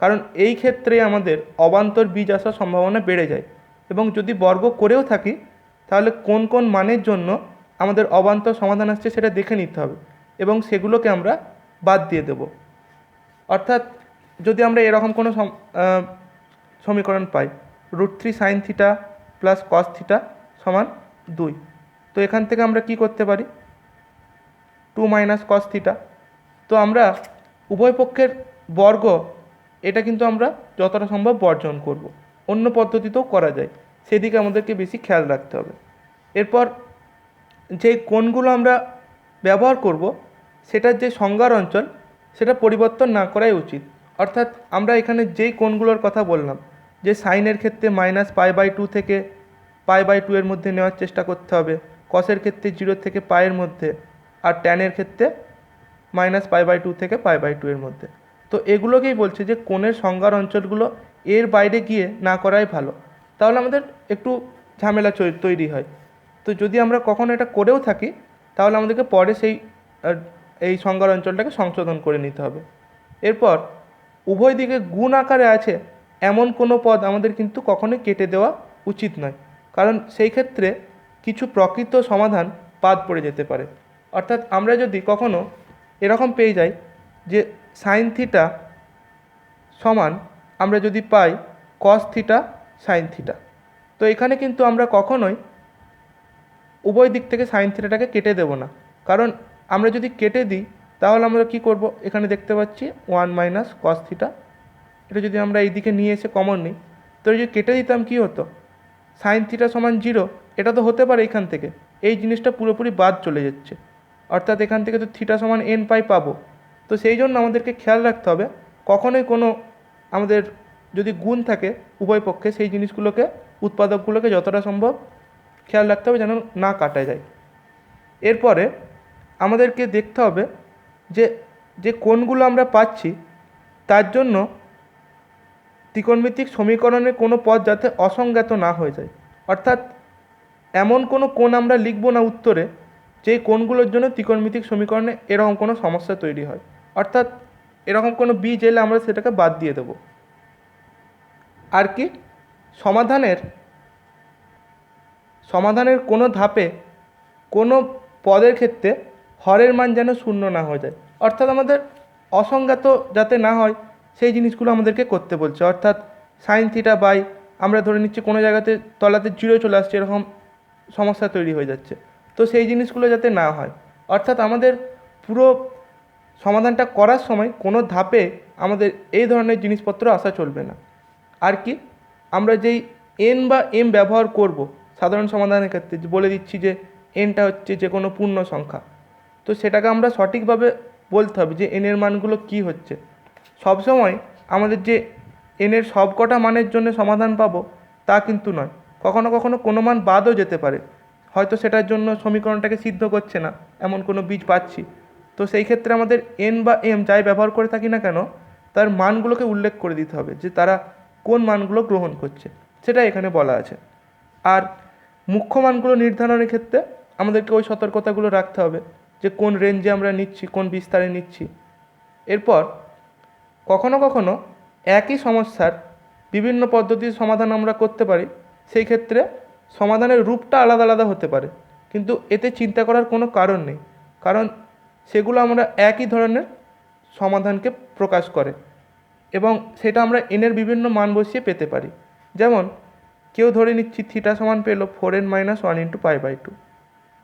কারণ এই ক্ষেত্রে আমাদের অবান্তর বীজ আসার সম্ভাবনা বেড়ে যায়। এবং যদি বর্গ করেও থাকি তাহলে কোন কোন মানের জন্য আমাদের অবান্তর সমাধান আসছে সেটা দেখে নিতে হবে, এবং সেগুলোকে আমরা বাদ দিয়ে দেব। অর্থাৎ যদি আমরা এরকম কোনো সমীকরণ পাই, √3 sine theta plus cos theta সমান 2, তো এখান থেকে আমরা কি করতে পারি, 2 মাইনাস কস থিটা। তো আমরা উভয় পক্ষের বর্গ এটা কিন্তু আমরা যতটা সম্ভব বর্জন করব, অন্য পদ্ধতিতেও করা যায়, সেদিকে আমাদেরকে বেশি খেয়াল রাখতে হবে। এরপর যে কোণগুলো আমরা ব্যবহার করব সেটার যে সংজ্ঞার অঞ্চল সেটা পরিবর্তন না করাই উচিত। অর্থাৎ আমরা এখানে যেই কোণগুলোর কথা বললাম, যে সাইনের ক্ষেত্রে -π/2 থেকে π/2 এর মধ্যে নেওয়ার চেষ্টা করতে হবে, কসের ক্ষেত্রে 0 থেকে π এর মধ্যে, আর ট্যানের ক্ষেত্রে -π/2 থেকে π/2 এর মধ্যে। তো এগুলোকেই বলছে যে কোণের সংজ্ঞার অঞ্চলগুলো এর বাইরে গিয়ে না করাই ভালো, তাহলে আমাদের একটু ঝামেলা তৈরি হয়। তো যদি আমরা কখনো এটা করেও থাকি তাহলে আমাদেরকে পরে এই সংজ্ঞার অঞ্চলটাকে সংশোধন করে নিতে হবে। এরপর উভয় দিকে গুণ আকারে আছে এমন কোনো পদ আমাদের কিন্তু কখনোই কেটে দেওয়া উচিত নয়, কারণ সেই ক্ষেত্রে কিছু প্রকৃত সমাধান বাদ পড়ে যেতে পারে। অর্থাৎ আমরা যদি কখনো এরকম পেয়ে যাই যে সাইন থিটা সমান আমরা যদি পাই কস থিটা সাইন থিটা, তো এখানে কিন্তু আমরা কখনোই উভয় দিক থেকে সাইন থিটাটাকে কেটে দেব না, কারণ আমরা যদি কেটে দিই তাহলে আমরা কি করব, এখানে দেখতে পাচ্ছি 1 মাইনাস কস থিটা, এটা যদি আমরা এই দিকে নিয়ে এসে কমন নিই, তো যদি কেটে দিতাম কি হতো, সাইন থিটা সমান 0, এটা তো হতে পারে এখান থেকে, এই জিনিসটা পুরোপুরি বাদ চলে যাচ্ছে। অর্থাৎ এখান থেকে তো থিটা সমান n π পাবো। তো সেই জন্য আমাদেরকে খেয়াল রাখতে হবে কখনোই কোনো আমাদের যদি গুণ থাকে উভয় পক্ষে, সেই জিনিসগুলোকে উৎপাদকগুলোকে যতটা সম্ভব খেয়াল রাখতে হবে যেন না কাটা যায়। এরপরে আমাদেরকে দেখতে হবে যে যে কোণগুলো আমরা পাচ্ছি তার জন্য ত্রিকোণমিতিক সমীকরণের কোনো পদ যাতে অসংজ্ঞাত না হয়ে যায়। অর্থাৎ এমন কোনো কোণ আমরা লিখব না উত্তরে যেই কোণগুলোর জন্য ত্রিকোণমিতিক সমীকরণে এরকম কোনো সমস্যা তৈরি হয়, অর্থাৎ এরকম কোনো বীজ এলে আমরা সেটাকে বাদ দিয়ে দেব। আর কি, সমাধানের কোনো ধাপে কোনো পদের ক্ষেত্রে হরের মান যেন শূন্য না হয়ে যায়, অর্থাৎ আমাদের অসংজ্ঞাত যাতে না হয় সেই জিনিসগুলো আমাদেরকে করতে বলছে। অর্থাৎ সাইন থিটা বাই আমরা ধরে নিচ্ছি কোনো জায়গাতে তলাতে 0 চলে আসছে, এরকম সমস্যা তৈরি হয়ে যাচ্ছে, তো সেই জিনিসগুলো যাতে না হয়। অর্থাৎ আমাদের পুরো সমাধানটা করার সময় কোনো ধাপে আমাদের এই ধরনের জিনিসপত্র আসা চলবে না। আর কি, আমরা যেই n বা m ব্যবহার করব সাধারণ সমাধানের ক্ষেত্রে, বলে দিচ্ছি যে nটা হচ্ছে যে কোনো পূর্ণ সংখ্যা, তো সেটাকে আমরা সঠিকভাবে বলতে হবে যে n এর মানগুলো কি হচ্ছে। সবসময় আমাদের যে n এর সব কটা মানের জন্য সমাধান পাবো তা কিন্তু নয়, কখনো কখনো কোনো মান বাদও যেতে পারে, হয়তো সেটার জন্য সমীকরণটাকে সিদ্ধ করছে না এমন কোনো বীজ পাচ্ছি, তো সেই ক্ষেত্রে আমাদের n বা m যাই ব্যবহার করে থাকি না কেন তার মানগুলোকে উল্লেখ করে দিতে হবে যে তারা কোন মানগুলো গ্রহণ করছে, সেটা এখানে বলা আছে। আর মুখ্য মানগুলো নির্ধারণের ক্ষেত্রে আমাদেরকে ওই সতর্কতাগুলো রাখতে হবে যে কোন রেঞ্জে আমরা নিচ্ছি, কোন বিস্তারে নিচ্ছি। এরপর কখনো কখনো একই সমস্যার বিভিন্ন পদ্ধতির সমাধান আমরা করতে পারি, সেই ক্ষেত্রে সমাধানের রূপটা আলাদা আলাদা হতে পারে, কিন্তু এতে চিন্তা করার কোনো কারণ নেই, কারণ সেগুলো আমরা একই ধরনের সমাধানকে প্রকাশ করে এবং সেটা আমরা এনের বিভিন্ন মান বসিয়ে পেতে পারি। যেমন কেউ ধরে নিচ্ছি থিটা সমান পেলো 4n - 1 ইন্টু π/2,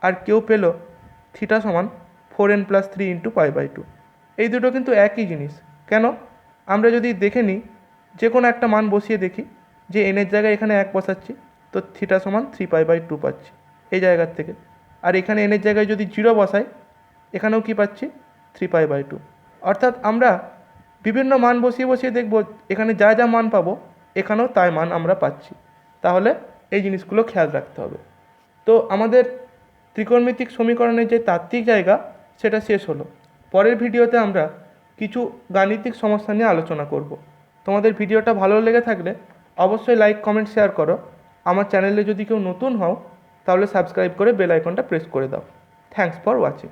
আর কেউ পেলো থিটা সমান 4n + 3 ইন্টু π/2। এই দুটো কিন্তু একই জিনিস। কেন? আমরা যদি দেখে নিই, যে কোনো একটা মান বসিয়ে দেখি, যে এনের জায়গায় এখানে 1 বসাচ্ছি, তো থিটা সমান 3π/2 পাচ্ছি এই জায়গার থেকে। আর এখানে এনের জায়গায় যদি 0 বসাই, এখানেও কি পাচ্ছি? 3π/2। অর্থাৎ আমরা বিভিন্ন মান বসিয়ে বসিয়ে দেখব, এখানে যা যা মান পাবো এখানেও তাই মান আমরা পাচ্ছি। তাহলে এই জিনিসগুলো খেয়াল রাখতে হবে। তো আমাদের ত্রিকোণমিতিক সমীকরণের যে তাত্ত্বিক জায়গা সেটা শেষ হলো। পরের ভিডিওতে আমরা কিছু গাণিতিক সমস্যা নিয়ে আলোচনা করব। তোমাদের ভিডিওটা ভালো লেগে থাকলে অবশ্যই লাইক, কমেন্ট, শেয়ার করো। আমার চ্যানেলে যদি কেউ নতুন হও তাহলে সাবস্ক্রাইব করে বেল আইকনটা প্রেস করে দাও। Thanks for watching.